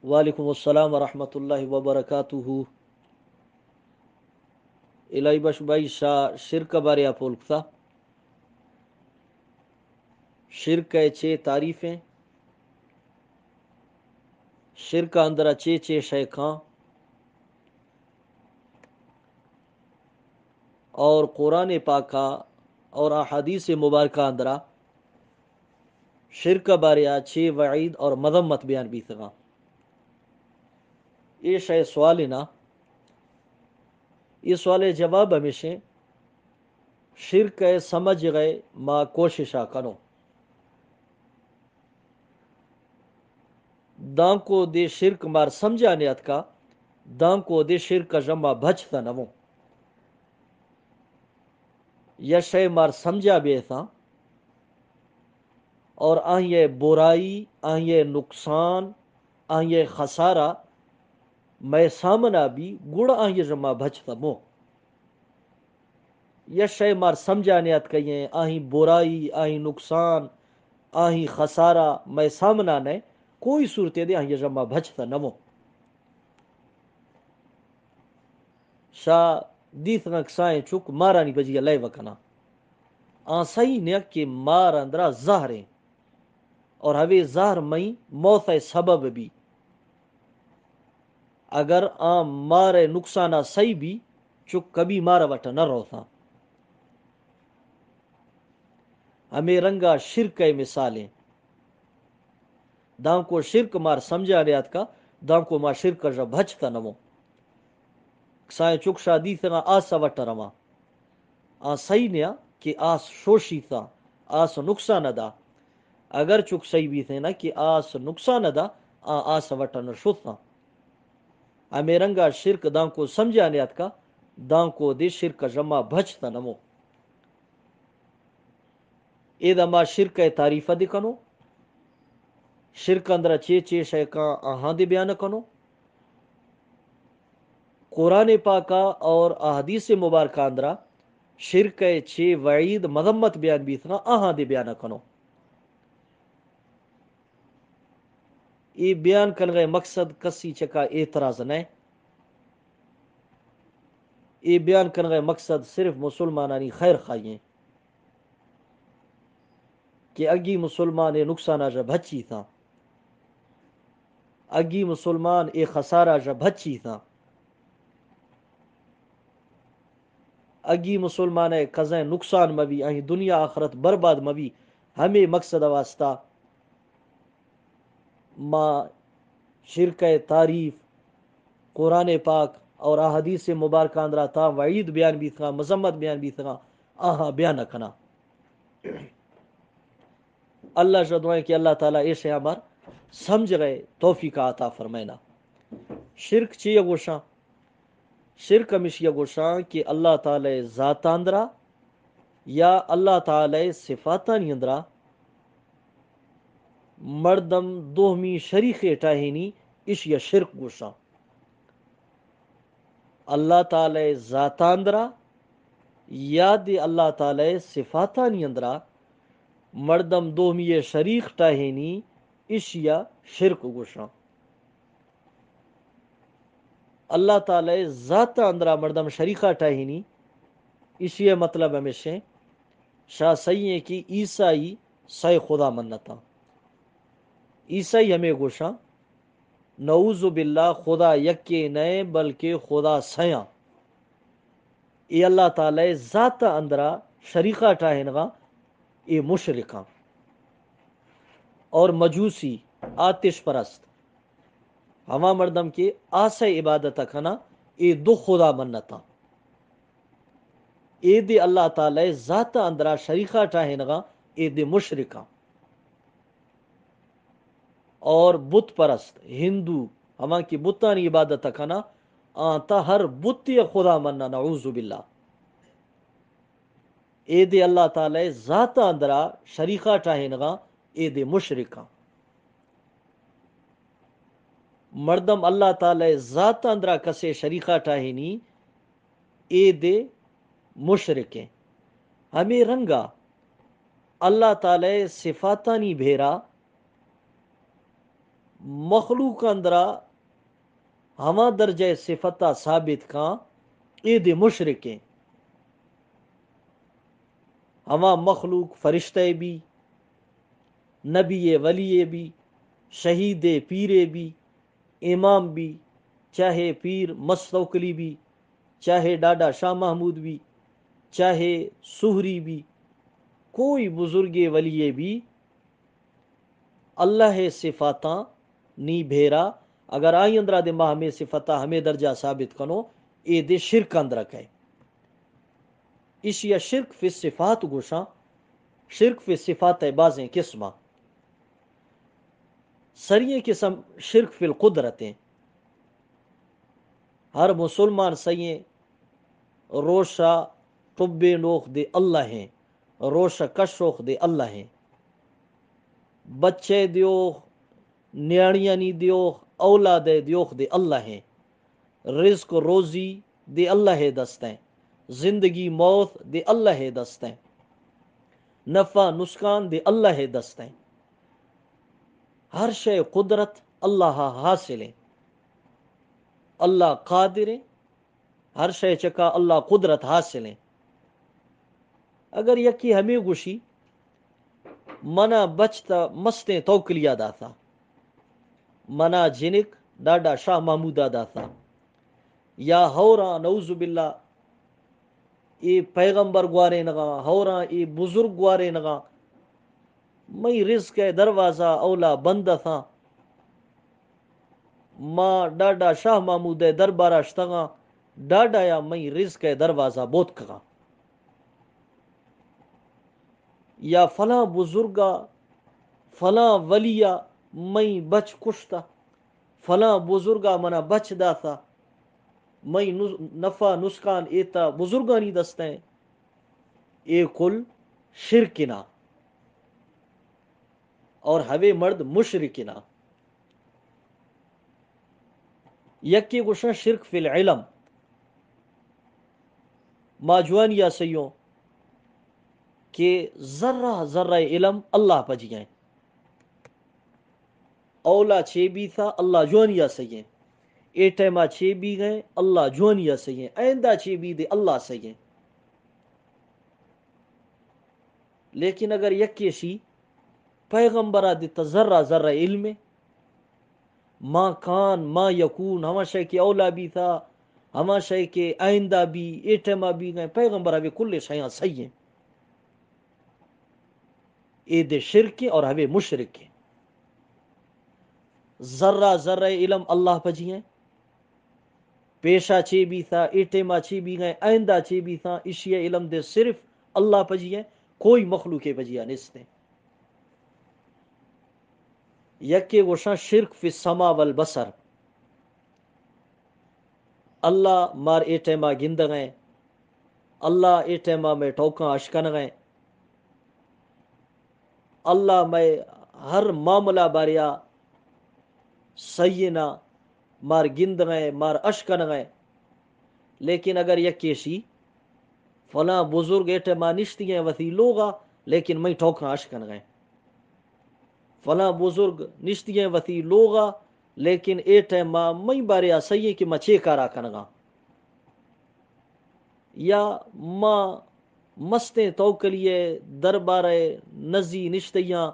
وعلیکم السلام ورحمۃ اللہ وبرکاتہ. الہی بش بھائی شاہ شرک بارے پولک تھا. شرک چے تعریفیں شرک اندر چے شے کھاں اور قرآن پاکا اور احادیث مبارکہ اندرا شرک بارے چے وعید اور مذمت بیان بھی تھا. یہ شے سوال نا یہ سوال جواب ہمیشہ شرک سمجھ گئے ماں کوششا کنو دان کو دے شرک مار سمجھانے ات کا دان کو دے شرک جمع بچتا نمو یا شے مار سمجھا بھی تھا اور آئیے برائی آئیے نقصان آئیے خسارہ میں سامنا بھی گڑ آئیے جمع بچتا مو یا شے مار سمجھانے ات کہیں آہیں برائی آہیں نقصان آہیں خسارہ میں سامنا نے کوئی صورت دے آہیں جمع بچتا نمو شاہ دیت نقصائیں چک مارانی بجی لے وکنا آسائی نے کہ مار اندرا زہریں اور ہوے زہر میں موت سبب بھی اگر مارے نقصانہ صحیح بھی چک کبھی مارا وٹا نہ روتا ہمیں رنگا شرک مثالیں دان کو شرک مار سمجھا ریات کا دان کو مار شرک جا بھجتا نمو سائیں چک شادی تھا آسا وٹا رما صحیح نیا کہ آس شوشی تھا آس نقصان دا اگر چک صحیح بھی تھے نا کہ آس نقصان دا آس وٹن شوتھا ہمیں رنگا شرک دان کو سمجھانے ات کا دان کو دے شرک جمع بچتا نمو اے دا ما شرک تعریفہ دی کنو شرک اندر چے شے کا آہاں دے بیان کنو قرآن پاکا اور احادیث مبارکہ اندرا شرک چے وعید مذمت بیان بھی تھا آہاں دے بیان کنو یہ بیان کر گئے مقصد کسی چکا اعتراض نہیں یہ بیان کر گئے مقصد صرف مسلمانانی خیر خائیں کہ اگی مسلمان نقصان جا بچی تھا اگی مسلمان خسارہ جا بچی تھا اگی مسلمان کزیں نقصان مبی اہیں دنیا آخرت برباد مبی ہمیں مقصد واسطہ ما شرک تعریف قرآن پاک اور احادیث مبارکہ اندرا تھا وعید بیان بھی تھا مذمت بیان بھی تھا آہا بیان کنا اللہ سے دعائیں کہ اللہ تعالیٰ ایسے ہمار سمجھ رہے توفیق عطا فرمائنا. شرک چی گوشاں شرک ہمیش یہ گوشاں کہ اللہ تعالی ذات اندرا یا اللہ تعالی صفاتان اندرا مردم دوہمی شریک ٹاہینی اس یا شرک گوشاں اللہ تعالی ذات اندرا یا دی اللہ تعالی صفاتان اندرا مردم دوہمی شریک ٹاہینی اس یا شرک گوشاں اللہ تعالی ذات اندرا مردم شریکہ ٹاہینی اس یہ مطلب ہمیشہ شاہ صحیح ہے کہ عیسائی سائے خدا منتا عیسائی ہمیں گوشاں نعوذ باللہ خدا یکے نئے بلکہ خدا سیاں یہ اللہ تعالی ذات اندرا شریکہ ٹاہنگا یہ مشرکاں اور مجوسی آتش پرست ہما مردم کے آسے عبادت کھنا اے دو خدا منتا اے دے اللہ تعالی ذات اندرا شریکہ ٹاہنگا اے دے مشرکاں اور بت پرست ہندو ہما کی بتانی عبادت کھنا آتا ہر بتی خدا مننا نعوذ باللہ اے دے اللہ تعالی ذات اندرا شریکہ ٹاہنگا اے دے مشرکاں مردم اللہ تعالی ذات اندرا کسے شریکہ ٹاہینی اے دے مشرکیں ہمیں رنگا اللہ تعالی صفاتانی بھیرا مخلوق اندرا ہما درجہ صفتہ ثابت کان اے دے مشرکیں ہما مخلوق فرشتے بھی، نبی ولی بھی، شہید پیرے بھی، امام بھی، چاہے پیر مستوکلی بھی، چاہے ڈاڈا شاہ محمود بھی، چاہے سہری بھی، کوئی بزرگ ولی بھی اللہ صفاتاں نی بھیرا اگر آئی اندرا دے ماہ ہمیں صفتاں ہمیں درجہ ثابت کنو اے دے شرک اندرک ہے. اشیا شرک فی صفات گوشاں شرک فی صفات بازیں قسمہ سریے قسم شرک فی القدرتیں. ہر مسلمان سییں روشا طب نوخ دے اللہ ہیں، روشا کشوخ دے اللہ ہیں، بچے دیوخ نیاڑیاں نی دیوخ اولاد دیوخ دے اللہ ہیں، رزق روزی دے اللہ دستیں، زندگی موت دے اللہ دستیں، نفع نسکان دے اللہ دستیں. ہر شے قدرت اللہ حاصل ہے، اللہ قادر ہے، ہر شے چکا اللہ قدرت حاصل ہے. اگر یکی ہمیں گوشی منا بچتا مستیں توکلیا داتا منا جنک ڈاڈا شاہ محمودہ داتا یا ہورا نعوذ باللہ اے پیغمبر گوارے نگا ہورا اے بزرگ گوارے نگا مئی رزق دروازہ اولا بند تھا ماں ڈاڈا شاہ محمود دربارہ اشتگاں ڈاڈا یا مئی رزق دروازہ بوت کگاں یا فلاں بزرگا فلاں ولیہ مئی بچ کشتا فلاں بزرگا منا بچ داتا مئی نفع نسکان ایتا بزرگانی دستیں. اے کل شرکنا اور ہوے مرد مشرکنا. یکی گوشن شرک فی العلم ماجوانیا سیوں کہ ذرہ ذرہ علم اللہ پجییں اولا چھے بھی تھا اللہ جوانیا سییں اے ٹیمہ چھے بھی گئے اللہ جوانیا سییں آئندہ چھے بھی دے اللہ سییں. لیکن اگر یکی شی پیغمبرہ دیتا ذرہ ذرہ علم ما کان ما یکون ہما شے کے اولا بھی تھا ہما شے کے آئندہ بھی اے ٹیمہ بھی گئے پیغمبرہ بھی کل شیاں سییں اے دے شرک اور ہوے مشرک. ذرہ ذرہ علم اللہ پجییں پیشہ چھے بھی تھا ایٹیما چھے بھی گئے آئندہ چھے بھی تھا اشیاء علم دے صرف اللہ پجییں کوئی مخلوق پجیاں نستے. یکے گوشاں شرک فی السما والبصر اللہ مار ایٹیما گند گئے اللہ ایٹیما میں ٹوکاں اشکن گئے اللہ میں ہر معاملہ باریا سینا مار گند گئے مار اشکن گئے. لیکن اگر یکیشی فلاں بزرگ ایٹما نشتی ہیں وثی لوگا لیکن میں ٹھوکاں اشکن گئے فلاں بزرگ نشتی ہیں وثی لوگا لیکن ایٹما میں باریا سیے کہ میں چھے کارا کنگا یا ماں مستیں توکلیے دربار نزی نشتیاں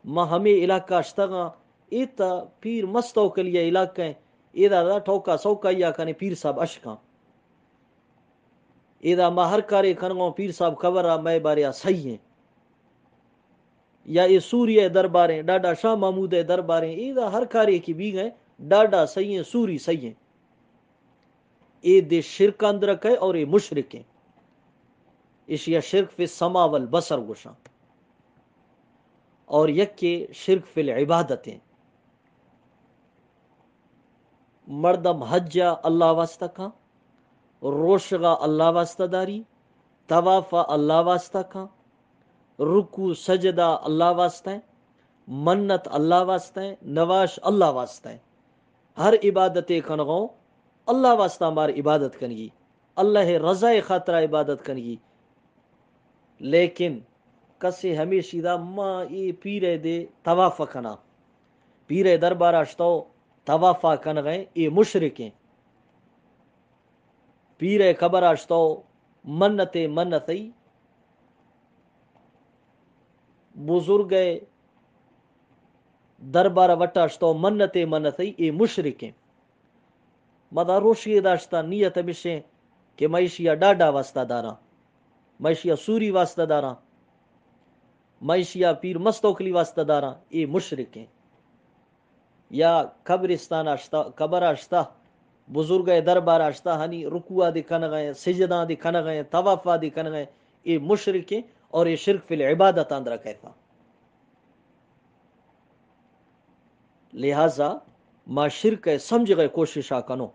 ماں ہمیں علاقہ اشتگاں ایتا پیر مستو کلیے علاقہ ہیں ایدہ دا ٹھوکا سوکا یا کنے پیر صاحب اشکاں ایدہ ماں ہر کارے کنگاں پیر صاحب کورا میں باریا صحیح ہیں یا اے سوری درباریں ڈاڈا شاہ محمود درباریں ایدہ ہر کارے کی بھی گئے ڈاڈا صحیح ہیں سوری صحیح ہیں. اے دے شرک اندرک ہے اور اے مشرک ہیں. اشیا شرک فی السما والبصر گوشاں اور یکے شرک فی العبادتیں مردم حجہ اللہ واسطہ کھاں روشغا اللہ واسطہ داری طوافہ اللہ واسطہ کھاں رکو سجدہ اللہ واسطہ ہے منت اللہ واسطہ ہے نواش اللہ واسطہ ہے. ہر عبادت کنگو اللہ واسطہ مار عبادت کنگی اللہ رضا خاطرہ عبادت کنگی. لیکن کسے ہمیشہ دا ماں اے پیرے دے طواف کنا پیر دربار اشتو توافا کن گئے اے مشرکیں، پیر قبر اشتو منت منتئی بزرگ دربار وٹا اشتو منت منتئی اے مشرکیں. مدا روشی داشتا نیت بشیں کہ معیشیا ڈاڈا واسطہ داراں، معیشیا سوری واسطہ داراں، معیشیا پیر مستوکلی واسطہ داراں، اے مشرکیں. یا قبرستان اشتا قبر اشتا بزرگ دربار اشتا ہنی رکوع دی کن گئے، سجدہ دی کن گئے، طوافا دی کن گئے، اے مشرکیں. اور یہ شرک فی العبادت اندرا کہتا. لہذا ما شرک سمجھ گئے کوشش کنو.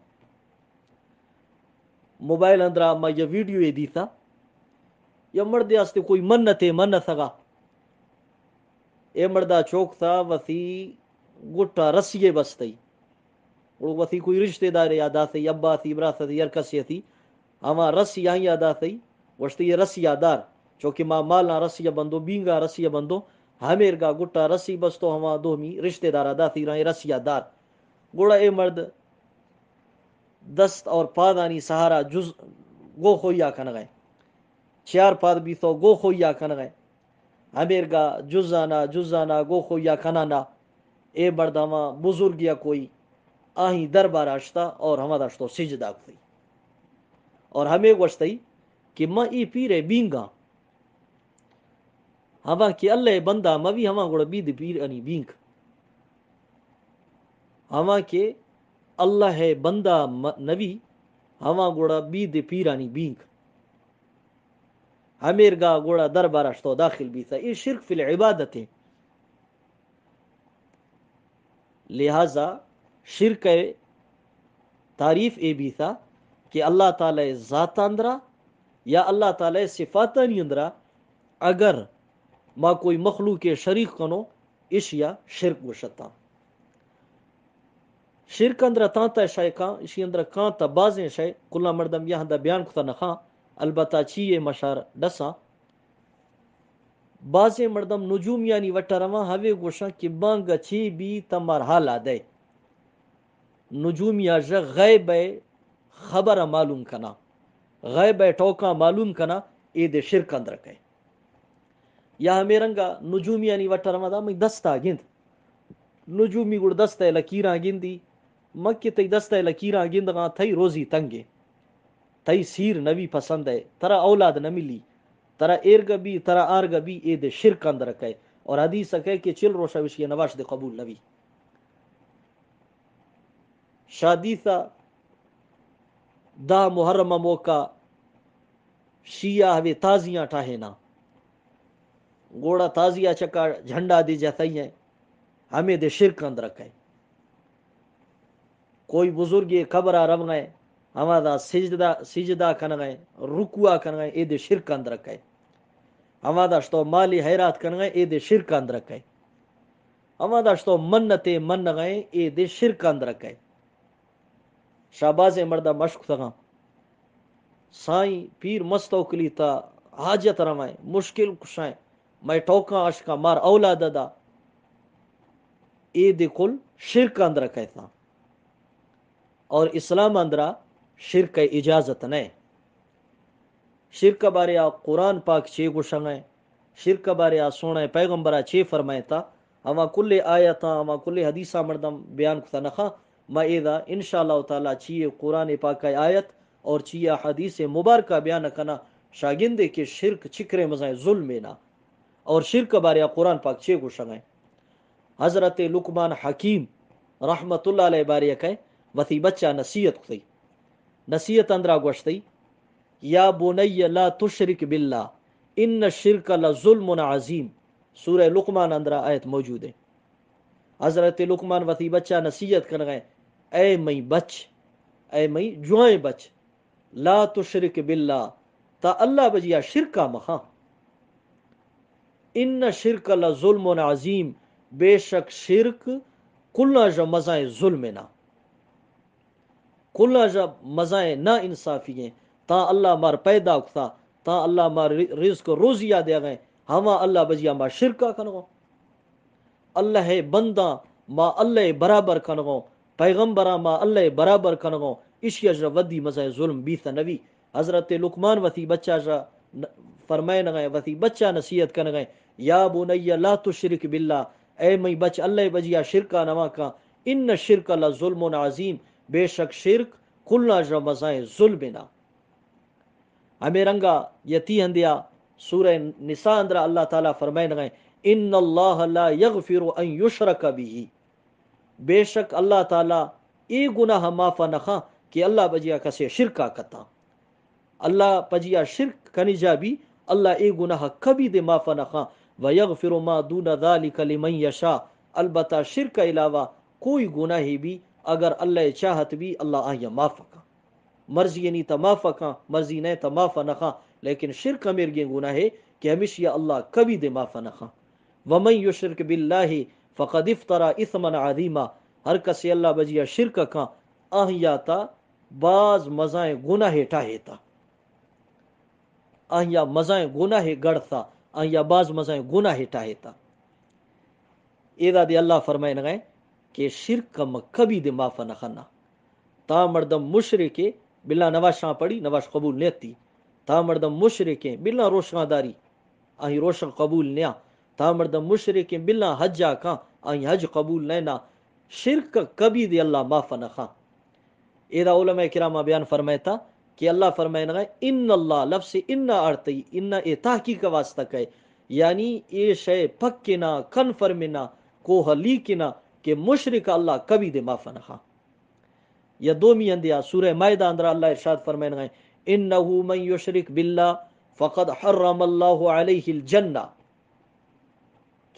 موبائل اندرا ما یہ ویڈیو یہ دیتا یا مرد آستے کوئی منت سگا اے مردہ چوک تھا وسی گٹا رسیے بستی وسی کوئی رشتہ دار یاد آتی ابا تھی برا تھی یرکسی تھی ہما رسی آئی یاد آتی وشتی یہ رسیہ دار چونکہ ما مالنا رسیہ بندو بینگا رسیہ بندو ہمیر گا گٹا رسی بستو ہما دومی رشتہ دار ادا تھی رہے رسیہ دار گوڑا اے مرد دست اور پادانی سہارا جز گو خویا کن گئے چار پاد بھی تو گو خویا کن گئے ہمیر گا جزانا گو خویا کنانا اے مرداما بزرگیا کوئی آہیں دربار اشتا اور ہما داشتو سجدہ کتی اور ہمیں گوشتی کہ ما ای پیرے بینگا ہما کہ اللہ بندہ موی ہما گوڑا بید پیر انی بینگ ہما کہ اللہ بندہ نبی ہما گوڑا بید پیرانی بینگ ہمیر گا گوڑا دربار اشتو داخل بیتا. یہ شرک فی العبادت ہے. لہذا شرک تعریف اے بھی تھا کہ اللہ تعالی ذات اندرا یا اللہ تعالی صفاتانی اندرا اگر ما کوئی مخلوق شریک کنو اشیا شرک وشتا. شرک اندرا تانتا شای کان اسی اندرا کانتا بازیں شای کلا مردم یہاں دا بیان کتا نخان البتہ چیئے مشار ڈسا بازیں مردم نجوم یعنی وٹا رما ہوے گوشا کہ بانگا چی بھی تمار حالا دے نجوم یا غیب خبر معلوم کنا غیب ٹوکا معلوم کنا اے دے شرک اندر کہے. یا ہمیں رنگا نجوم یعنی وٹا رما دا میں دستا گند نجومی گڑ دستا لکیران گندی مکی تی دستا لکیران گندگاں تھی روزی تنگے تئی سیر نبی پسند ہے ترا اولاد نہ ملی ترا ایرگ بھی ترا آرگ بھی اے دے شرک اندر رکھے. اور حدیث ہے کہ چل روشا وشی نواش دے قبول نبی شادی تھا دا محرم موقع شیعہ ہوئے تازیاں ٹھاہینا گوڑا تازیہ چکا جھنڈا دی جاتا ہیں ہمیں دے شرک اندر رکھے. کوئی بزرگ قبرہ رب گئے ہمارا سجدہ کن گئے رکوع کن گئے اے دے شرک اندر رکھے. ہمارا شتو مالی حیرات کن گئے اے دے شرک اندر رکھے. ہمارا شتو منتے من گئے اے دے شرک اندر رکھے. شاباز مردہ مشک تھا سائیں پیر مستوکلی تا حاجت روائیں مشکل کشائیں میں ٹوکا اشکا مار اولاد دا اے دے کل شرک اندر رکھے تھا. اور اسلام اندرا شرک اجازت نہیں. شرک بارے قرآن پاک چے گوشنگیں شرک بارے سونا پیغمبرہ چے فرمائتا ہما کل آیتا ہما کل حدیثہ مردم بیان کتا نخا ما ایدہ انشاءاللہ تعالی چیئے قرآن پاک آیت اور چیئے حدیث مبارکہ بیان کنا شاگندے کے شرک چکرے مزائیں ظلمینا. اور شرک بارے قرآن پاک چے گوشنگیں حضرت لقمان حکیم رحمت اللہ علیہ بارے کہیں وثی بچہ نصیحت کتی نصیحت اندرا گوشتی یا بنی لا تشرک باللہ ان الشرک لظلم عظیم. سورہ لقمان اندرا آیت موجود ہے. حضرت لقمان وثی بچہ نصیحت کر گئے اے میں بچ اے میں جوائیں بچ لا تشرک باللہ تا اللہ بجیا شرکا مخا ان شرک لظلم عظیم بے شک شرک کلنا جو مزائیں ظلمنا کلنا جو مزائیں نا انصافی ہیں تا اللہ مار پیدا کتا تا اللہ مار رزق روزیہ دے گئے ہما اللہ بجیا مار شرکا کنگو. اللہ بندہ ما اللہ برابر کنگو پیغمبرا ما اللہ برابر کنگو اشیا جا ودی مزہ ظلم بیتا نبی حضرت لقمان وتی بچہ جا فرمائے نگئے وتی بچہ نصیحت کن گئے یا بنی لا تشرک باللہ اے مئی بچ اللہ بجیا شرکا نوا کا ان شرک لظلم عظیم بے شک شرک کلنا جا مزائے ظلمنا ہمیں رنگا یتی ہندیا سورہ نساء اندر اللہ تعالیٰ فرمائے نگئے ان اللہ لا یغفر ان یشرک به بے شک اللہ تعالیٰ ای گناہ معافا نخا کہ اللہ بجیا کسے شرکا کتا اللہ پجیا شرک کنی جا بھی اللہ ای گناہ کبھی دے معافا نخا ویغفر ما دون ذالک لمن یشاء البتہ شرک کے علاوہ کوئی گناہ بھی اگر اللہ چاہت بھی اللہ آیا معاف کا مرضی نہیں تا معاف کا مرضی نہیں تا معاف نخا لیکن شرک امیر یہ گناہ ہے کہ ہمیشہ اللہ کبھی دے معاف نخا ومن یشرک باللہ فقد افترا اثما عظیما ہر کسی اللہ بجیا شرک کا آہیا تا بعض مزائیں گناہ ٹاہیتا آہیا مزائیں گناہ گڑتا آہیا بعض مزائیں گناہ ٹاہیتا ایدہ دی اللہ فرمائے نگائے کہ شرک کا کبھی دے معاف نخنا تا مردم مشرکے بلا نواشاں پڑی نواش قبول نیتی تا مردم مشرکے بلا روشن داری آہی روشن قبول نیا تا مردم مشرکے بلا حجا کا آہی حج قبول نینا شرک کبھی دے اللہ معاف نخا ایدہ علماء کرامہ بیان فرمائیتا کہ اللہ فرمائے نگا ان اللہ لفظ انا آرتی انا اے تحقیق واسطہ کہے یعنی اے شے پکنا کنفرمنا کوہ لیکنا کہ مشرک اللہ کبھی دے معاف نخا یا دومی اندیا سورہ مائدہ اندر اللہ ارشاد فرمائے نگا انہو من یشرک باللہ فقد حرم اللہ علیہ الجنہ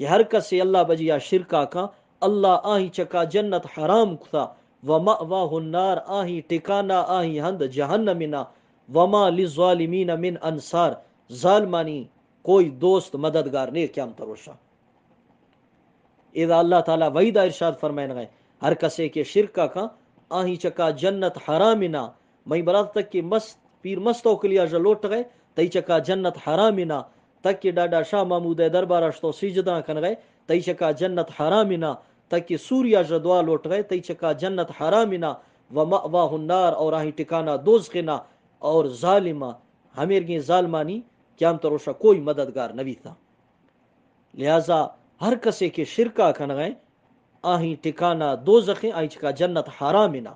کہ ہر کسی اللہ بجیا شرکا کا اللہ آہی چکا جنت حرام کتا ومأواہ النار آہی ٹکانا آہی ہند جہنمنا وما للظالمین من انصار ظالمانی کوئی دوست مددگار نہیں کیا متروشا اذا اللہ تعالیٰ وحیدہ ارشاد فرمائے گئے ہر کسی کے شرکا کا آہی چکا جنت حرامنا میں برات تک کہ مست پیر مستو کلیا جا لوٹ گئے تی چکا جنت حرامنا تک کہ ڈاڈا شاہ محمود دربارشتو سجدہ کن گئے تی چکا جنت حرامنا تک کہ سوریا جا دعا لوٹ گئے تی چکا جنت حرامنا ومأواہ النار اور آہی ٹکانا دوزخنا اور ظالمہ ہمیرگی ظالمانی قیامت روشا کوئی مددگار نبی تھا لہذا ہر کسی کے شرکا کن گئے آہی ٹکانا دوزخیں آہی چکا جنت حرامنا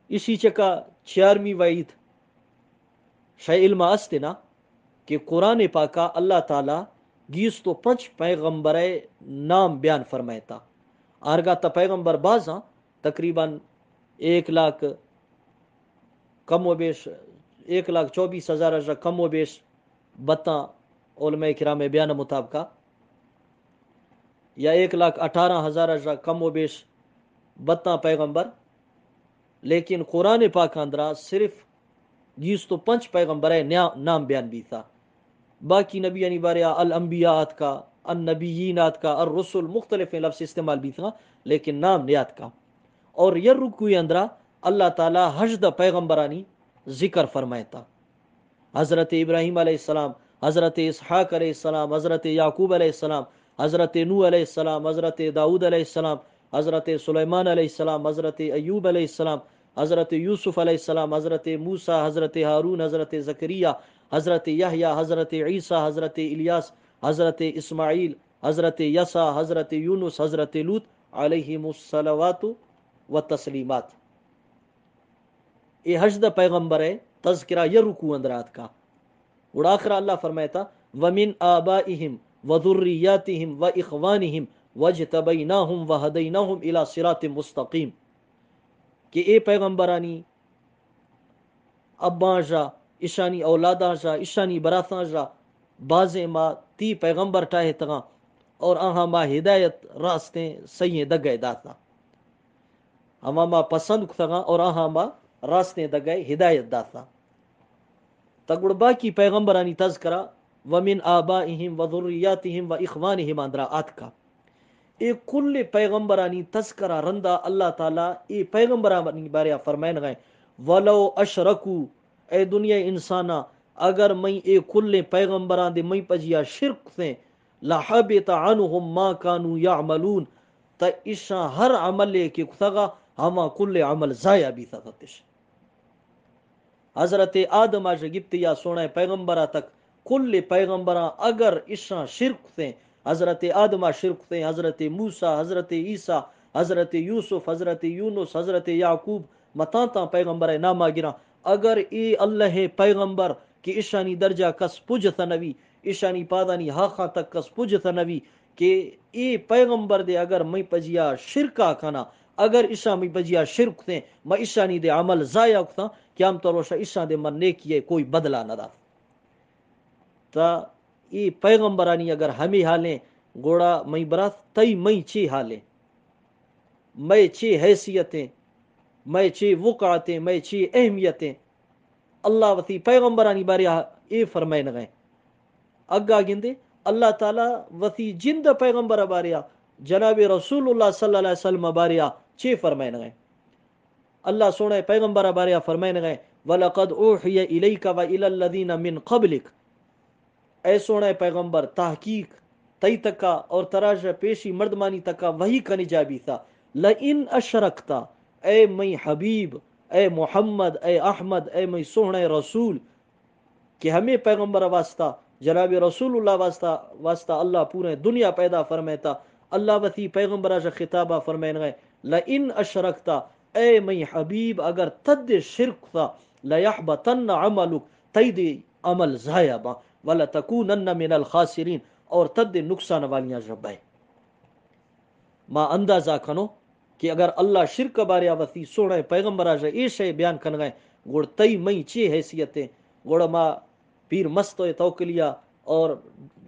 اسی چکا چیارمی وعید شای علم استنا کہ قرآن پاکا اللہ تعالیٰ گیس تو پنچ پیغمبر نام بیان فرمائیتا آرگا تا پیغمبر بازاں تقریباً 1,00,000 کم و بیش 1,24,000 کم و بیش بتاں علماء کرام بیان مطابقہ یا 1,18,000 کم و بیش بتاں پیغمبر لیکن قرآن پاک اندرا صرف گیس تو پنچ پیغمبر نام بیان بھی تھا باقی نبی یعنی باریا الانبیاءات کا النبیینات کا الرسل مختلف لفظ استعمال بھی تھا لیکن نام نیات کا اور یہ رکوی اندرا اللہ تعالی حجد پیغمبرانی ذکر فرمائیتا حضرت ابراہیم علیہ السلام حضرت اسحاق علیہ السلام حضرت یعقوب علیہ السلام حضرت نوح علیہ السلام حضرت داؤد علیہ السلام حضرت سلیمان علیہ السلام حضرت ایوب علیہ السلام حضرت یوسف علیہ السلام حضرت موسیٰ حضرت ہارون حضرت زکریہ حضرت یحییٰ حضرت عیسیٰ حضرت الیاس حضرت اسماعیل حضرت یسع حضرت یونس حضرت لوط علیہم الصلوات و تسلیمات یہ حجد پیغمبر ہے تذکرہ یہ رکوع اندرات کا اور آخر اللہ فرمائتا وَمِنْ آبَائِهِمْ وَذُرِّيَّاتِهِمْ وَإِخْوَانِهِمْ وَاجْتَبَيْنَاهُمْ وَهَدَيْنَاهُمْ إِلَى صِرَاطٍ مُسْتَقِيمٍ کہ اے پیغمبرانی اباں جا اشانی اولاداں جا اشانی براتاں جا بازیں ما تی پیغمبر ٹاہے تگاں اور آہاں ما ہدایت راستیں سیئیں دگئے داتا ہما ما پسند تگاں اور آہاں ما راستیں دگئے ہدایت داتا تگڑ باقی پیغمبرانی تذکرہ ومن آبائہم وذریاتہم واخوانہم اندرا آت کا اے کل پیغمبرانی تذکرہ رندہ اللہ تعالیٰ اے پیغمبرانی بارے فرمائن گئے ولو اشرکو اے دنیا انسانا اگر میں اے کل پیغمبران دے میں پجیا شرک تھیں لحبط عنهم ما كانوا يعملون تا اشا ہر عمل کے کثگا ہما کل عمل ضائع بھی تھتش حضرت آدم آج گپتی یا سونے پیغمبرہ تک کل پیغمبرہ اگر اشا شرک تھے حضرت آدمہ شرک تھے حضرت موسیٰ حضرت عیسیٰ حضرت یوسف حضرت یونس حضرت یعقوب متاتا پیغمبر نامہ گرا اگر اے اللہ پیغمبر کہ اشانی درجہ کس پج تنوی اشانی پادانی ہاخا تک کس پج تنوی کہ اے پیغمبر دے اگر میں پجیا شرکا کنا اگر اشا میں پجیا شرک تھے میں اشانی دے عمل ضائع تھا کیا ہم تروشا اشا دے من نیکیے کوئی بدلہ نہ دا تا ای پیغمبرانی اگر ہمیں حالیں گوڑا میں برات تئی میں چی حالیں میں چی حیثیتیں میں چی وقعتیں میں چی اہمیتیں اللہ وتی پیغمبرانی بارے اے فرمائن گئے اگا گندے اللہ تعالی وتی جند پیغمبر بارے جناب رسول اللہ صلی اللہ علیہ وسلم بارے چی فرمائن گئے اللہ سونے پیغمبر بارے فرمائن گئے وَلَقَدْ أُوحِيَ إِلَيْكَ وَإِلَى الَّذِينَ مِن قَبْلِكَ اے سونے پیغمبر تحقیق تئی تکا اور تراج پیشی مردمانی تکا وہی کنی جابی تھا لئن اشرکتا اے میں حبیب اے محمد اے احمد اے میں سونے رسول کہ ہمیں پیغمبر واسطہ جناب رسول اللہ واسطہ اللہ پورے دنیا پیدا فرمیتا اللہ وتی پیغمبر جا خطابہ فرمائن گئے لئن اشرکتا اے میں حبیب اگر تد شرک تھا لیحبطن عملک تید عمل ضائع با وَلَتَكُونَنَّ مِنَ الْخَاسِرِينَ اور تد نقصان والیاں جب ہے ما اندازہ کنو کہ اگر اللہ شرک بارے وتی سونے پیغمبر آجا اے شے بیان کن گئے گوڑ تئی میں چی حیثیتیں گوڑ ما پیر مستو توکلیا اور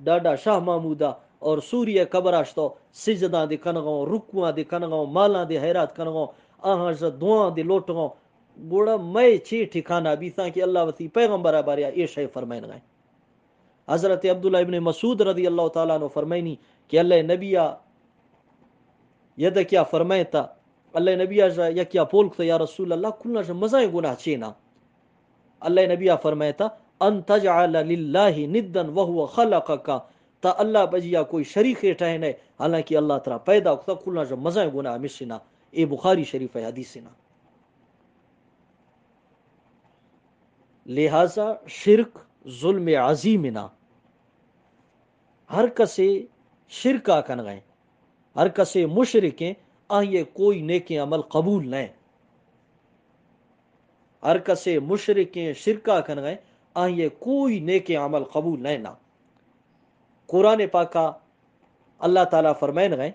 ڈاڈا شاہ محمودہ اور سوریہ قبراشتو سجدہ دے کنگاں رکوع دے کنگاں مالاں دے حیرات کنگاں آہاں جا دعاں دے لوٹگاں گوڑا میں چی ٹھکانا بھی تھا کہ اللہ وتی پیغمبر بارے اے شے فرمائن گئے حضرت عبداللہ ابن مسعود رضی اللہ تعالیٰ عنہ فرمائنی کہ اللہ نبیہ ید کیا فرمائتا اللہ نبیہ جا یا کیا پولکتا یا رسول اللہ کلنا جا مزائیں گناہ چینا اللہ نبیہ فرمائتا ان تجعل للہ ندن وہو خلقکا تا اللہ بجیا کوئی شریک ٹھہنے حالانکہ اللہ تعالیٰ پیدا کتا کلنا جا مزائیں گناہ مشنا اے بخاری شریف حدیثنا لہذا شرک ظلم عظیمنا ہر کسے شرکا کن گئے ہر کسے مشرکیں آئیے کوئی نیک عمل قبول نہیں ہر کسے مشرکیں شرکا کن گئے آئیے کوئی نیک عمل قبول نہیں نا قرآن پاکا اللہ تعالیٰ فرمائن گئے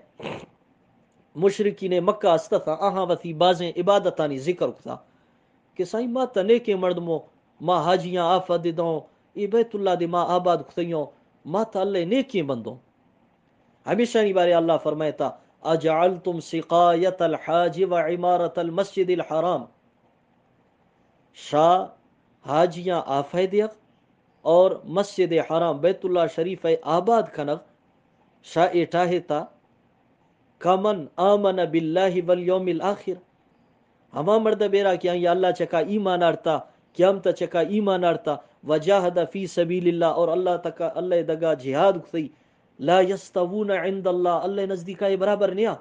مشرکین مکہ استفا آہاں وتی بازیں عبادتانی ذکر کتا کہ سائیں ما تنیک مردمو ما حاجیاں آفت دوں ای بیت اللہ دی ما آباد کتیوں ما تا اللہ نیکی بندوں ہمیشہ نہیں بارے اللہ فرمائتا اجعلتم سقایت الحاج و عمارت المسجد الحرام شاہ حاجیاں آفہ دیگ اور مسجد حرام بیت اللہ شریف آباد کنگ شاہ اٹھاہتا کمن آمن باللہ والیوم الاخر ہما مرد بیرا کیا یہ اللہ چکا ایمان آرتا کیا ہم تا چکا ایمان آرتا وجاہد فی سبیل اللہ اور اللہ تکا اللہ دگا جہاد کتی لا یستوون عند اللہ اللہ نزدیکائی برابر نیا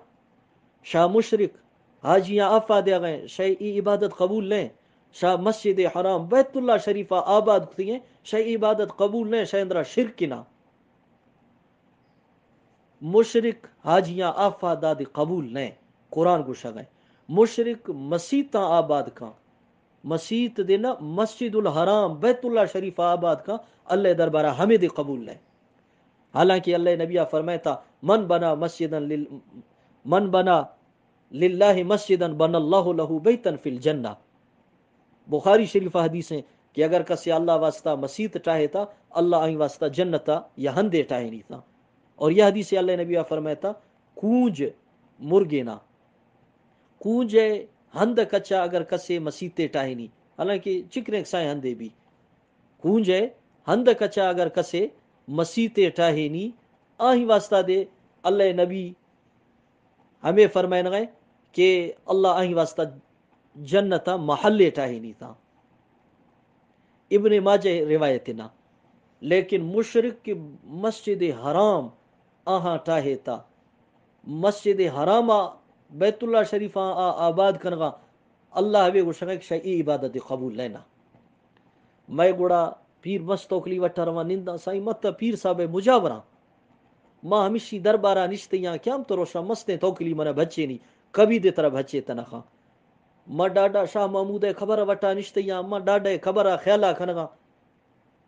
شاہ مشرک حاجیاں آفا دیا گئے شاہ ای عبادت قبول لیں شاہ مسجد حرام بیت اللہ شریفہ آباد کتی ہیں شاہ عبادت قبول لیں شاہ اندرہ شرک نہ مشرک حاجیاں آفا داد قبول لیں قرآن کو شگئے مشرک مسیطاں آباد کا مسیط دینا مسجد الحرام بیت اللہ شریف آباد کا اللہ دربارہ ہمیں دے قبول لیں حالانکہ اللہ نبیہ فرمائتا من بنا للہ مسجدا بن اللہ لہو بیتن فی الجنہ بخاری شریف حدیث ہیں کہ اگر کسی اللہ واسطہ مسیط چاہے تھا اللہ آئیں واسطہ جنتا یا ہندے چاہے نہیں تھا اور یہ حدیث اللہ نبیہ فرمائتا کونج مرگینا کونج ہند کچا اگر کسے مسیطے ٹاہی نہیں حالانکہ چکرے سائیں ہندے بھی کونج ہند کچا اگر کسے مسیطے ٹاہی نہیں آہی واسطہ دے اللہ نبی ہمیں فرمائن گئے کہ اللہ آہی واسطہ جنتا محلے ٹاہی نہیں تھا ابن ماجہ روایتنا لیکن مشرک کی مسجد حرام آہاں ٹاہے تا مسجد حرام بیت اللہ شریف آباد کنگا اللہ ہبے گوشنگا کہ شاہی عبادت قبول لینا میں گوڑا پیر مستوکلی وٹا روا نندا سائی مت پیر صاحب مجاورا ماں ہمیشی دربارہ نشتیاں کیا ہم تو روشا مستیں توکلی منہ بچے نہیں کبھی دے طرح بچے تنخواہ ماں ڈاڈا شاہ محمود خبر وٹا نشتیاں ماں ڈاڈا خبر خیالہ کھنگا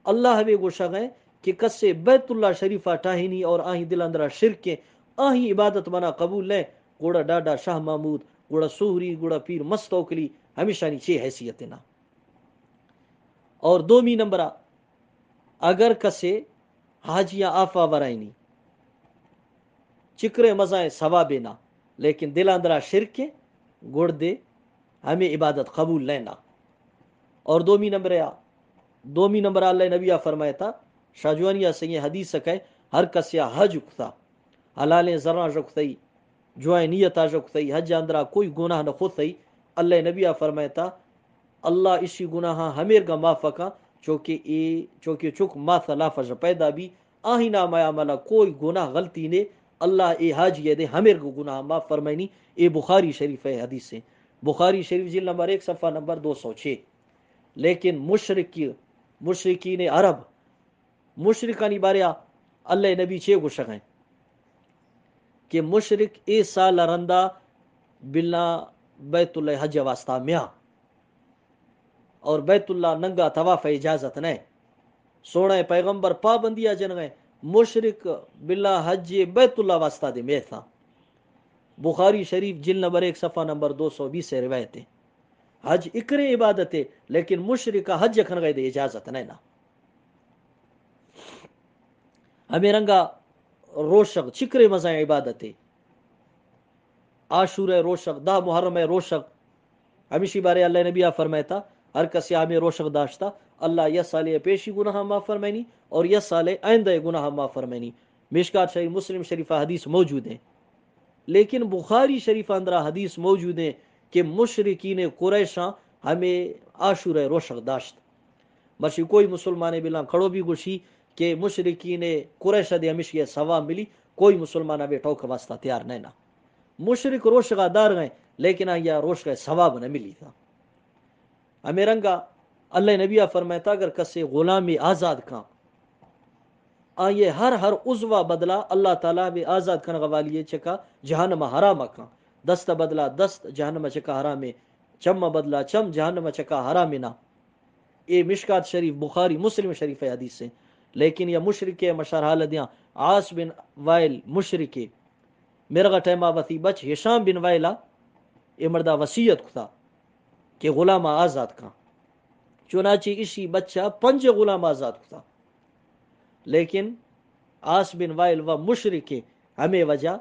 اللہ ہمیں گوشا گئے کہ کسے بیت اللہ شریفہ ٹاہینی اور آہیں دل اندرہ شرک کے آہیں عبادت منا قبول لیں گوڑا ڈاڈا شاہ محمود گوڑا سوہری گوڑا پیر مستوکلی ہمیشہ نہیں چھ حیثیت نہ اور دومی نمبرہ اگر کسے حاجیاں آفا ورائنی چکرے مزائیں ثوابے نہ لیکن دل اندرہ شرک کے گوڑ دے ہمیں عبادت قبول لینا اور دومی نمبر اللہ نبیہ فرمایا تھا شاہجوانیہ سے یہ حدیث سکے ہر کسیا حج اکتا حلالیں ذرا رکھتئی جوائیں نیتا رکھتئی حج اندرہ کوئی گناہ نہ خودتئی اللہ نبیہ فرمایا تھا اللہ اسی گناہ ہمیر کا معافقہ چونکہ چک ماث لافظ پیدا بھی آہی نام عملہ کوئی گناہ غلطی نے اللہ اے حاج یہ دے ہمیر کو گناہ معاف فرمائنی اے بخاری شریف ہے حدیث سے بخاری شریف جلد نمبر 1 صفحہ نمبر 206 لیکن مشرکین عرب مشرکانی باریا اللہ نبی چھے گو شگیں کہ مشرک اے سال رندہ بلا بیت اللہ حج واسطہ میاں اور بیت اللہ ننگا طواف اجازت نہیں سونا پیغمبر پابندیا جن گئے مشرک بلا حج بیت اللہ واسطہ دے میں تھا بخاری شریف جلد نمبر 1 صفحہ نمبر 220 سے روایت ہے حج اکرے عبادت ہے لیکن مشرک حج کھن گئے دے اجازت نہیں نا ہمیں رنگا روشک چکرے مزائیں عبادت ہے عاشور روشک دا محرم روشک ہمیشی بارے اللہ نبیہ فرمایا تھا ہر کسی ہمیں روشک داشتا اللہ یہ سالے پیشی گناہ معاف فرمائنی اور یہ سالے آئندہ گناہ معاف فرمائنی مشکات شریف مسلم شریفہ حدیث موجود ہیں لیکن بخاری شریف اندرہ حدیث موجود ہیں کہ مشرکین قریشاں ہمیں عاشور روشک داشت مرشی کوئی مسلمان بلا کھڑو بھی گوشی کہ مشرکین قریش دے ہمیشہ یہ ثواب ملی کوئی مسلمان ابھی ٹوک واسطہ تیار نہیں نا مشرک روشگا دار گئے لیکن آیا روشگا ثواب نہ ملی تھا ہمیں رنگا اللہ نبیہ فرمایا تھا اگر کسے غلامی آزاد کھاں آئیے ہر عضوہ بدلا اللہ تعالیٰ بھی آزاد کھانا غوالیے چکا جہنم حرام کھاں دست بدلا دست جہنم چکا حرام چم بدلا چم جہنم چکا حرام نہ اے مشکات شریف بخاری مسلم شریف حدیث سے لیکن یہ مشرک مشار حالدیاں عاص بن وائل مشرک میرا ٹیمہ وتی بچ ہشام بن وائلہ یہ مردہ وسیعت کھتا کہ غلام آزاد کھاں چنانچہ اسی بچہ 5 غلام آزاد کھتا لیکن عاص بن وائل و مشرک ہمیں وجہ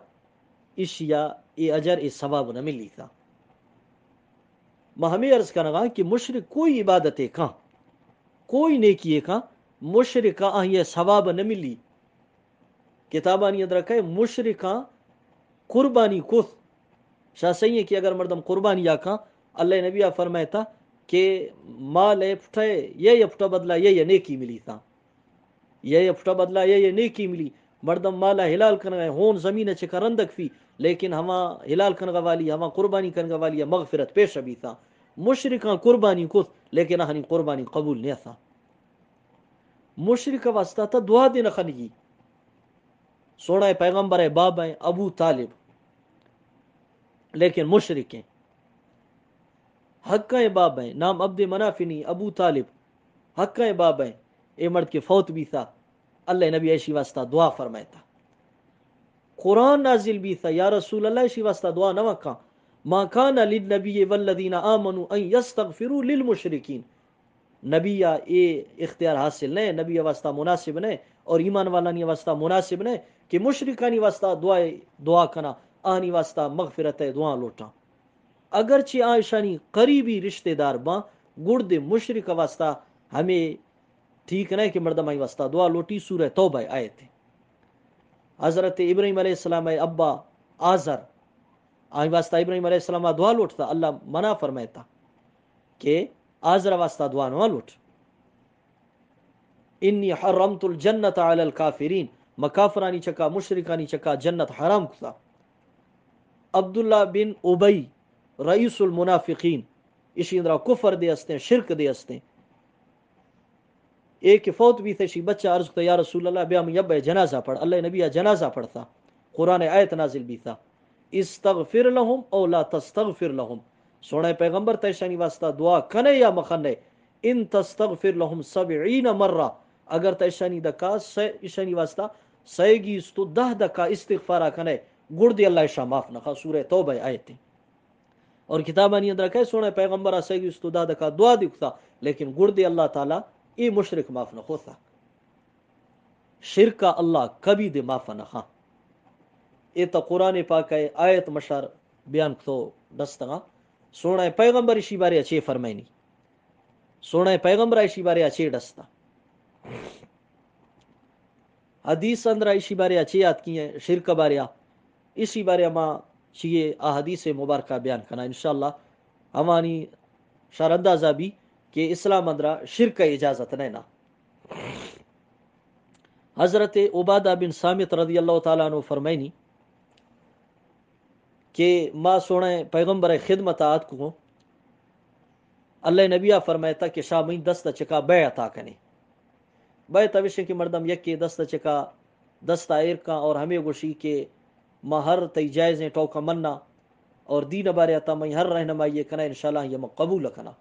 اشیا ای اجر ای ثواب نہ ملی تھا میں ہمیں عرض کرنا کہ مشرک کوئی عبادت ہے کہاں کوئی نیکی ہے کہاں مشرکہ یہ ثواب نہ ملی کتابانی اندر رکھا ہے مشرکہ قربانی کث شاہ سید کی اگر مردم قربانی آکھاں اللہ نبیہ فرمایا تھا کہ مال پھٹے یہ پھٹا بدلا یہ نیکی ملی تھا یہ پھٹا بدلا یہ نیکی ملی مردم مالا ہلال کرنے ہون زمین چکا رندک فی لیکن ہما ہلال کرنے والی ہما قربانی کرنے والی مغفرت پیش بھی تھا مشرکاں قربانی کث لیکن ہنی قربانی قبول نہیں تھا مشرک واسطہ تھا دعا دینا خنگی سونا پیغمبر ہے باب ہے ابو طالب لیکن مشرک ہیں حق کا باب ہیں نام عبد منافنی ابو طالب حق کا باب ہیں اے مرد کے فوت بھی تھا اللہ نبی ایشی واسطہ دعا فرمایا تھا قرآن نازل بھی تھا یا رسول اللہ ایشی واسطہ دعا نہ مکھاں ما کان للنبی والذین آمنوا ان یستغفروا للمشرکین نبی یا اے اختیار حاصل نہیں نبی واسطہ مناسب نہیں اور ایمان والانی واسطہ مناسب نہیں کہ مشرکانی واسطہ دعا کنا آنی واسطہ مغفرت دعا لوٹا اگرچہ آئشانی قریبی رشتہ دار باں گرد مشرک واسطہ ہمیں ٹھیک نہیں کہ مردمائی واسطہ دعا لوٹی سورہ توبہ آئے تھے حضرت ابراہیم علیہ السلام ابا آزر آئی واسطہ ابراہیم علیہ السلام دعا لوٹتا اللہ منع فرمایا تھا کہ آزر واسطہ دعا نہ لوٹ انی حرمت الجنت علی الکافرین مکافرانی چکا مشرکانی چکا جنت حرام کتا. عبداللہ بن ابی رئیس المنافقین اسی اندرا کفر دے استیں شرک دے استیں ایک فوت بھی تھے شی بچہ عرض کتا یا رسول اللہ بیا من یبہ جنازہ پڑھ. اللہ نبی جنازہ پڑھتا قرآن آیت نازل بھی تھا استغفر لهم او لا تستغفر لهم. سونے پیغمبر تیشانی واسطہ دعا کنے یا مخنے ان تستغفر لهم 70 مرہ اگر تیشانی دکا ایشانی واسطہ سیگی استو 10 دکا استغفارہ کنے گڑ دی اللہ شاہ معاف نخا. سورہ توبہ آیت اور کتابانی اندر کہ سونے پیغمبر سیگی استو 10 دکا دعا دکھتا لیکن گڑ دی اللہ تعالی ای مشرک معاف نخو تھا. شرک اللہ کبھی دے معاف نخا. یہ تو قرآن پاک ہے آیت مشار بیان تو دستگا سونا پیغمبر اسی بارے اچھے فرمائنی سونا پیغمبر اسی بارے اچھے دستا حدیث اندر اسی بارے اچھے یاد کی ہیں شرک بارے اسی بارے ما چیئے احادیث مبارکہ بیان کرنا انشاءاللہ. ہمانی شاراندازہ بھی کہ اسلام اندرا شرک اجازت نہیں نا. حضرت عبادہ بن صامت رضی اللہ تعالیٰ عنہ فرمائنی کہ ما سونے پیغمبر خدمت آت کو اللہ نبیہ فرمائتا کہ شاہ میں دست چکا بیعتا کنے بیعتا وشے کی مردم یک کے دست چکا دستا ایرکا اور ہمیں گوشی کہ ما ہر تی جائزیں ٹوکا مننا اور دین بارے آتا میں ہر رہنمائی کنا انشاءاللہ یہ میں قبول کنا.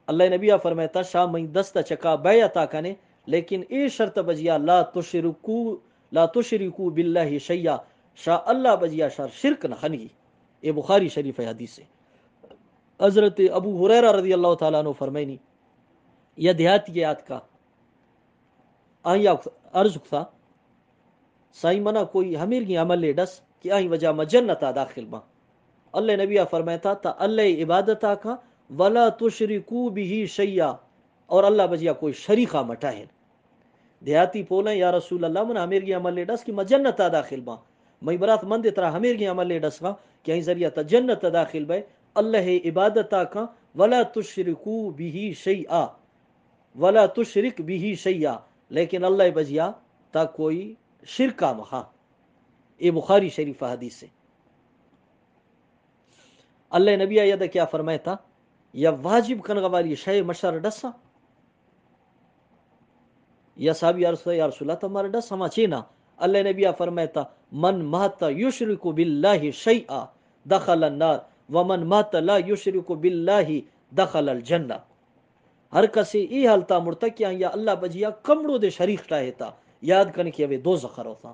اللہ نبیہ فرمائتا شاہ میں دست چکا بیعتا کنے لیکن اے شرط بجیا لا تشرکو باللہ شیعہ شاہ اللہ بجیا شاہ شرک نہ خنگی. یہ بخاری شریف حدیث ہے. حضرت ابو ہریرہ رضی اللہ تعالیٰ عنہ فرمائنی یہ دیہاتی کے یاد کا آئیں عرض تھا سائی منا کوئی ہمیر کی عمل لے ڈس کہ آئیں وجہ میں جنتا داخل ماں. اللہ نبیہ فرمائتا تا اللہ عبادتا کا ولا تشرکو بھی شیعہ اور اللہ بجیا کوئی شریخہ مٹاہن. دیہاتی پولیں یا رسول اللہ من ہمیر کی عمل لے ڈس کہ میں جنتا داخل ماں میں برات مند طرح ہمیر کی عمل لے ڈس گا کہ آئیں ذریعہ تا جنت داخل بے اللہ عبادتا کا ولا تشرکو بھی شیعہ ولا تشرک بھی شیعہ لیکن اللہ بجیا تا کوئی شرکہ مخا. یہ بخاری شریف حدیث سے. اللہ نبی آیدہ کیا فرمائتا یا واجب کنگا والی شے مشار ڈسا یا صحابی عرض یا رسول اللہ تمہارا ڈس ہما چینا. اللہ نبی فرمائتا من مات یشرک باللہ شیئا دخل النار ومن مات لا یشرک باللہ دخل الجنہ. ہر کسی ای حالتا مرتا کیا یا اللہ بجیا کمڑو دے شریک ٹاہتا یاد کرنے کی اوے دو زخر ہوتا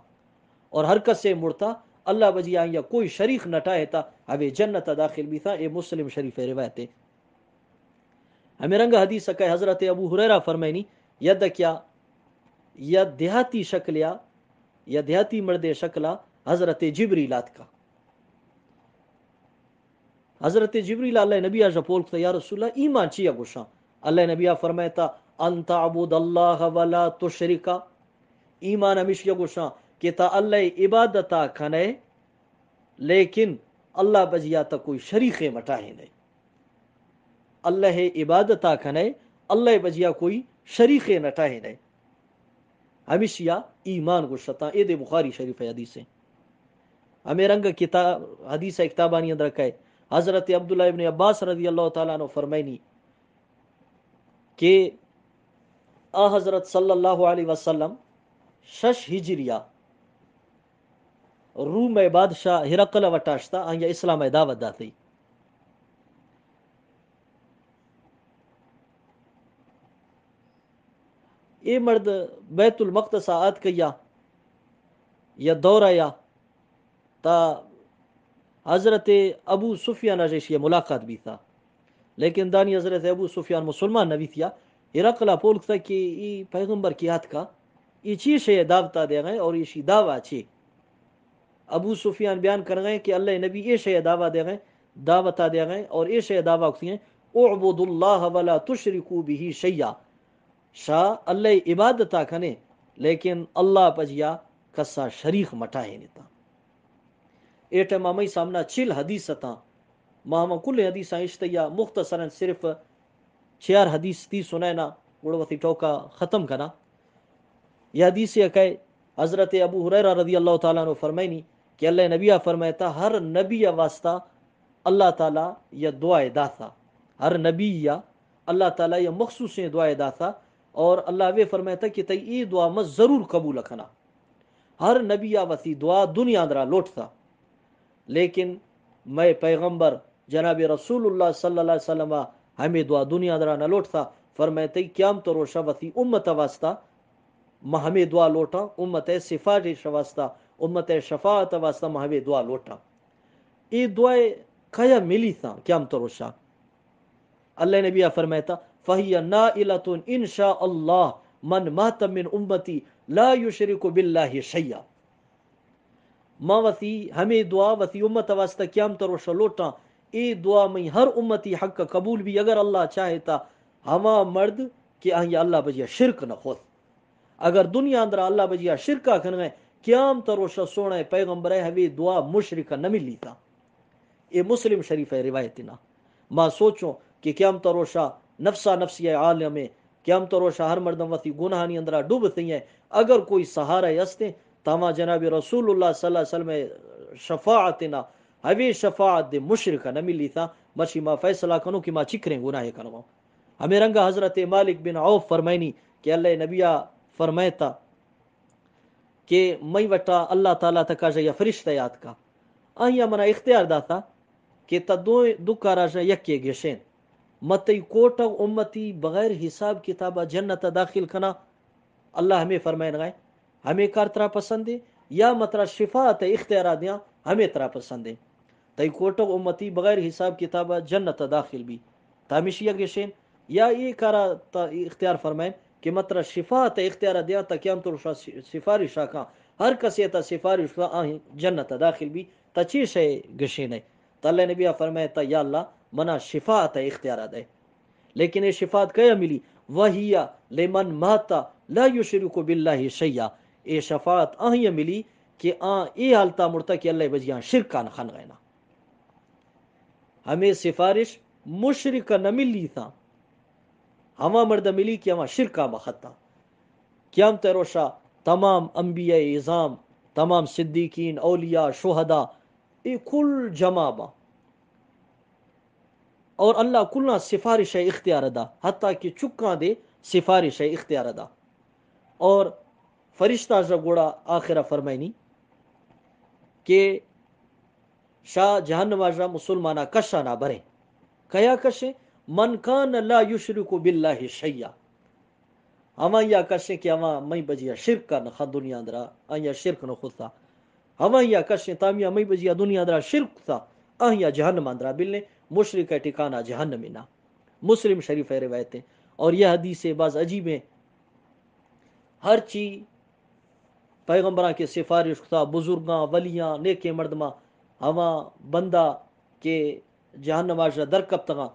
اور ہر کسی مرتا اللہ بجیا یا کوئی شریک نہ ٹاہتا اوے جنت داخل بھی تھا. یہ مسلم شریف روایت ہے. ہمیں رنگ حدیث کہ حضرت ابو ہریرہ فرمائنی ید کیا یا دیہاتی شکلیا یا دیہاتی مرد شکلا حضرت جبریلات کا. حضرت جبریل اللہ نبی آجا پولکتا یا رسول اللہ ایمان چیا گوشا. اللہ نبی فرمائتا انت عبود اللہ ولا تشرکا ایمان ہمیش یا گوشا کہ تا اللہ عبادتا کھنے لیکن اللہ بجیا تا کوئی شریک مٹاہے نہیں. اللہ عبادتا کھنے اللہ بجیا کوئی شریک نٹاہے نہیں ہمیشہ ایمان گوشتا. اے دے بخاری شریف حدیث ہے. ہمیں رنگ کتاب حدیث کتابانی اندر کہے حضرت عبداللہ ابن عباس رضی اللہ تعالیٰ عنہ فرمائنی کہ آ حضرت صلی اللہ علیہ وسلم شش ہجریہ روم بادشاہ ہرقل وٹاشتا آیا اسلام دعوت داتی. اے مرد بیت المقدس آت کیا یا دورہ یا تا حضرت ابو سفیان جیسی ملاقات بھی تھا لیکن دانی حضرت ابو سفیان مسلمان نبی تھیا. ہرقلہ پولکتا کہ ای پیغمبر کی ہاتھ کا ای چیز ہے دعوتا دے گئے اور اسی دعویٰ چھے. ابو سفیان بیان کر گئے کہ اللہ نبی یہ شے دعویٰ دے گئے دعوتا دے گئے اور یہ شے دعویٰ کتی ہیں اعبد اللہ ولا تشرکو بھی شیعہ شاہ اللہ عبادتا کھنے لیکن اللہ پجیا کسا شریک مٹاہے نیتا. اے ٹائم ہمیں سامنا 6 حدیث تھا ماں کل حدیث اشتیا مختصراً صرف 4 حدیث تھی سنائنا گڑوتی ٹوکا ختم کرنا. یہ حدیث کہ حضرت ابو ہریرہ رضی اللہ تعالیٰ عنہ فرمائنی کہ اللہ نبی فرماتا ہر نبی واسطہ اللہ تعالیٰ یا دعائے دا تھا، ہر نبی یا اللہ تعالیٰ یا مخصوص دعائے دا تھا، اور اللہ وہ فرماتا کہ تی ای دعا میں ضرور قبول کنا. ہر نبی وسی دعا دنیا اندرا لوٹ تھا، لیکن میں پیغمبر جناب رسول اللہ صلی اللہ علیہ وسلم ہمیں دعا دنیا اندرا نہ لوٹ تھا. فرماتے قیامت روشہ وسی امت واسطہ میں ہمیں دعا لوٹا، امت سفارش واسطہ، امت شفاعت واسطہ میں ہمیں دعا لوٹا. یہ دعائیں کیا ملی تھا قیامت روشہ؟ اللہ نبی فرماتا فہی نائلۃ ان شاء اللہ من مات من امتی لا یشرک باللہ شیئا. ماں وسی ہمیں دعا وسی امت واسطہ قیامت روشہ لوٹا. اے دعا میں ہر امتی حق کا قبول بھی اگر اللہ چاہتا ہما مرد کہ آہیا اللہ بجیا شرک نہ خود. اگر دنیا اندر اللہ بجیا شرکا کھنگے قیامت روشہ سونا پیغمبر ہمیں دعا مشرکہ نہ ملی تھا. یہ مسلم شریف ہے روایتنا. ماں سوچوں کہ قیامت روشہ نفسا نفسی عالم میں قیامت روشہ ہر مردم وسی گناہانی اندرا ڈوب تھی ہیں. اگر کوئی سہارا یستے تاما جناب رسول اللہ صلی اللہ علیہ وسلم شفاعتنا ہوی شفاعت دے مشرکہ نہ ملی تھا. مچھی ماں فیصلہ کنو کہ ماں چکریں گناہ کنو. ہمیں رنگا حضرت مالک بن عوف فرمائنی کہ اللہ نبیہ فرمائتا کہ میں وٹا اللہ تعالیٰ تکا جا یا فرشتہ یاد کا آہیا منا اختیار داتا کہ تا دو کارا جا یکی گشین متی کوٹا امتی بغیر حساب کتابہ جنت داخل کنا. اللہ ہمیں فرمائن گئے ہمیں کار ترا پسند ہے یا مترا شفاعت اختیارات دیا ہمیں ترا پسند ہے. تی کوٹا امتی بغیر حساب کتابہ جنت داخل بھی تامشی گشین یا یہ کارا تا اختیار فرمائن کہ مترا شفاعت اختیار دیا تا قیامت روشہ سفارش کا ہر کسی تا سفارش کا آہیں جنت داخل بھی تا چیز ہے گشین ہے. تا اللہ نبی فرمائے تا یا اللہ منا شفاعت اختیار دے. لیکن یہ شفاعت کیا ملی؟ وہی لمن ماتا لا یشرک باللہ شیئا. یہ شفاعت آہیں ملی کہ یہ حالتا مرتا کہ اللہ بجیاں شرکان خان غینا. ہمیں سفارش مشرکہ نہ ملی تھا، ہما مرد ملی کہ ہما شرکہ مخطا. قیامت روشہ تمام انبیاء اعظام، تمام صدیقین، اولیاء، شہداء یہ کل جمع با اور اللہ کلنا سفارش اختیار دا حتیٰ کہ چکاں دے سفارش اختیار دا. اور فرشتہ جب گوڑا آخرہ فرمائنی کہ شاہ جہنم واجہ مسلمانہ کشا نہ بریں. کیا کشے؟ من کان لا یشرک باللہ شیئا. ہما یا کشے کہ ہما میں بجیا شرک کا نخا دنیا اندرا آیا شرک نہ خود تھا. ہما یا کشے تامیا میں بجیا دنیا اندرا شرک تھا آیا جہنم اندرا بلنے مشرک ہے ٹھکانہ جہنم نا. مسلم شریف ہے روایتیں. اور یہ حدیث بعض عجیب ہیں. ہر چیز پیغمبراں کے سفارش تھا، بزرگاں ولیاں نیک مردماں ہما بندہ کے جہنم واجہ درکب تگاں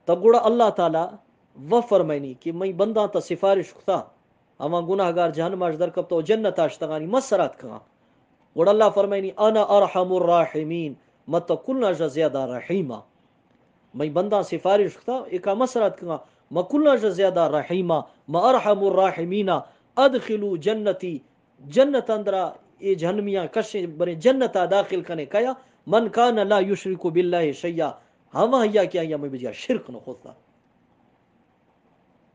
تب گوڑا اللہ تعالیٰ وہ فرمائنی کہ میں بندہ تا سفارش تھا ہما گناہ گار جہنم واجہ درکب تو جنت آشتگانی مسرات کھاں. گوڑا اللہ فرمائنی انا ارحم الراحمین مت کلنا جا زیادہ رحیمہ. میں بندہ سفارش تھا ایکا مسرات کھاں ما کلنا جا زیادہ رحیمہ ما ارحم الراحمین ادخلو جنتی. جنت اندرا یہ جہنمیاں کشے برے جنتا داخل کنے کیا من کان لا یشرک باللہ شیئا. ہما یا کیا یا میں بجیا شرک نہ ہوتا.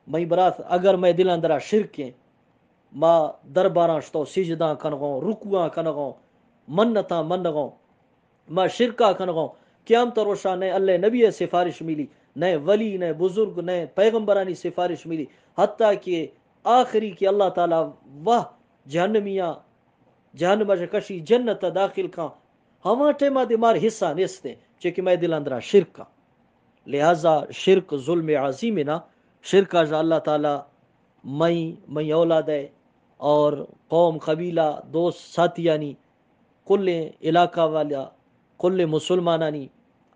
میں برات اگر میں دل اندرا شرک ہیں ما درباراں شتو سجداں کنگوں رکوعاں کنگوں منتاں منگوں ما شرکا کنگوں قیامت روشہ نئے اللہ نبی سفارش ملی نئے ولی نئے بزرگ نئے پیغمبرانی سفارش ملی حتیٰ کہ آخری کہ اللہ تعالیٰ وہ جہنمیاں جہنم کشی جنت داخل کھاں ہما ٹیمہ دے مار حصہ نیستے چکہ میں دل اندرا شرک کا. لہذا شرک ظلم عظیم نا. شرک آجا اللہ تعالیٰ میں اولاد ہے اور قوم قبیلہ دوست ساتھیانی کل علاقہ والا کل مسلمانانی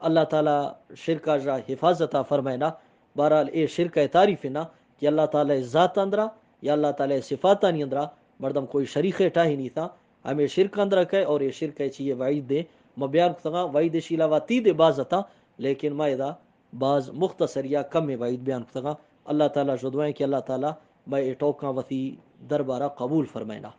اللہ تعالیٰ شرک آجا حفاظتہ فرمائنا. بہرحال اے شرک تعریف نا کہ اللہ تعالیٰ ذات اندرا یا اللہ تعالیٰ صفاتانی اندرا مردم کوئی شریک ٹاہی نہیں تھا. ہمیں شرک اندرا کہ اور یہ شرک چیئے وعید دے میں بیان کرتا وعید شیلاوہ تید باز تھا لیکن میں ادا بعض مختصر یا کم وعید بیان کرتا. اللہ تعالیٰ جو دعائیں کہ اللہ تعالیٰ میں اٹوکاں وتی دربارہ قبول فرمائنا